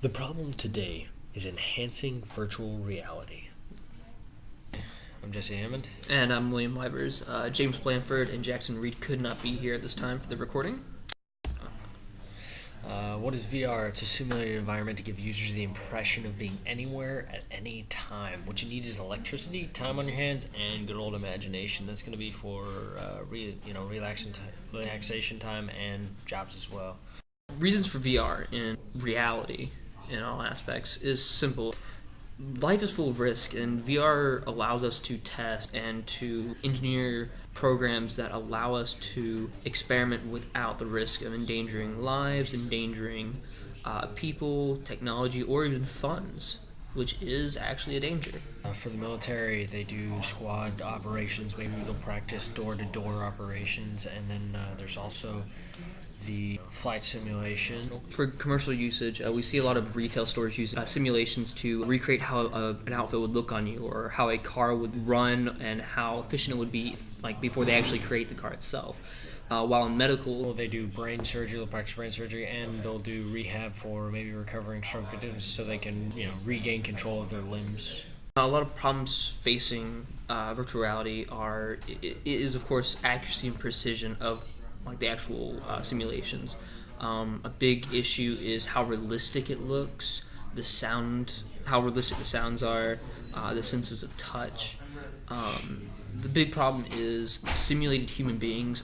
The problem today is enhancing virtual reality. I'm Jesse Hammond. And I'm William Wybers. James Blanford and Jackson Reed could not be here at this time for the recording. What is VR? It's a simulated environment to give users the impression of being anywhere at any time. What you need is electricity, time on your hands, and good old imagination. That's going to be for relaxation time and jobs as well. Reasons for VR in reality in all aspects is simple. Life is full of risk, and VR allows us to test and to engineer programs that allow us to experiment without the risk of endangering lives, endangering people, technology, or even funds, which is actually a danger. For the military, they do squad operations. Maybe they'll practice door-to-door operations, and then there's also the flight simulation. For commercial usage, we see a lot of retail stores use simulations to recreate how an outfit would look on you, or how a car would run, and how efficient it would be, like before they actually create the car itself. While in medical, They do brain surgery, they'll practice brain surgery, and they'll do rehab for maybe recovering stroke victims so they can, regain control of their limbs. a lot of problems facing virtual reality is of course accuracy and precision of like the actual simulations. A big issue is how realistic it looks, the sound, how realistic the sounds are, the senses of touch. The big problem is simulated human beings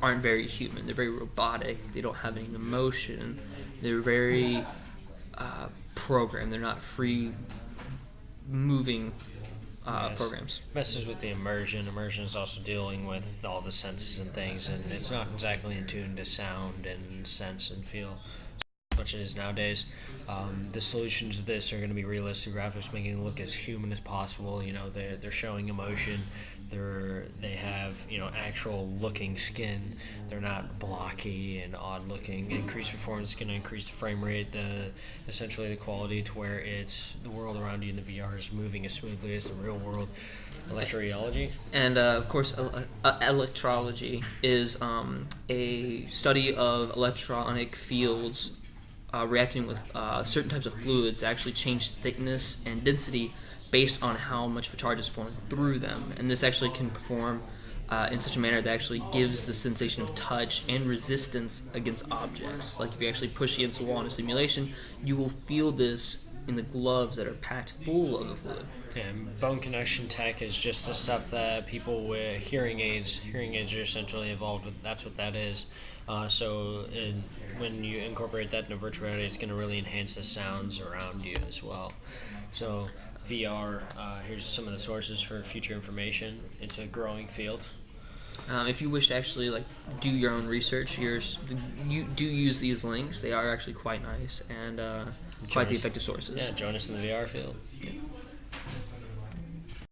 aren't very human. They're very robotic. They don't have any emotion. They're very programmed. They're not free moving Yes. programs. Messes with the immersion. Immersion is also dealing with all the senses and things, and it's not exactly in tune to sound and sense and feel as much as it is nowadays. The solutions to this are going to be realistic graphics, making it look as human as possible. They're showing emotion. They have actual looking skin. They're not blocky and odd looking. Increased performance is going to increase the frame rate, essentially the quality, to where it's the world around you in the VR is moving as smoothly as the real world. Electroreology. And of course, electrology is a study of electronic fields reacting with certain types of fluids that actually change thickness and density based on how much of a charge is flowing through them. And this actually can perform in such a manner that actually gives the sensation of touch and resistance against objects. Like if you actually push against the wall in a simulation, you will feel this in the gloves that are packed full of the fluid. And bone connection tech is just the stuff that people with hearing aids are essentially involved with. That's what that is. When you incorporate that into virtual reality, it's going to really enhance the sounds around you as well. So VR, here's some of the sources for future information. It's a growing field. If you wish to actually do your own research, you do use these links. They are actually quite nice and quite the effective sources. Yeah, join us in the VR field.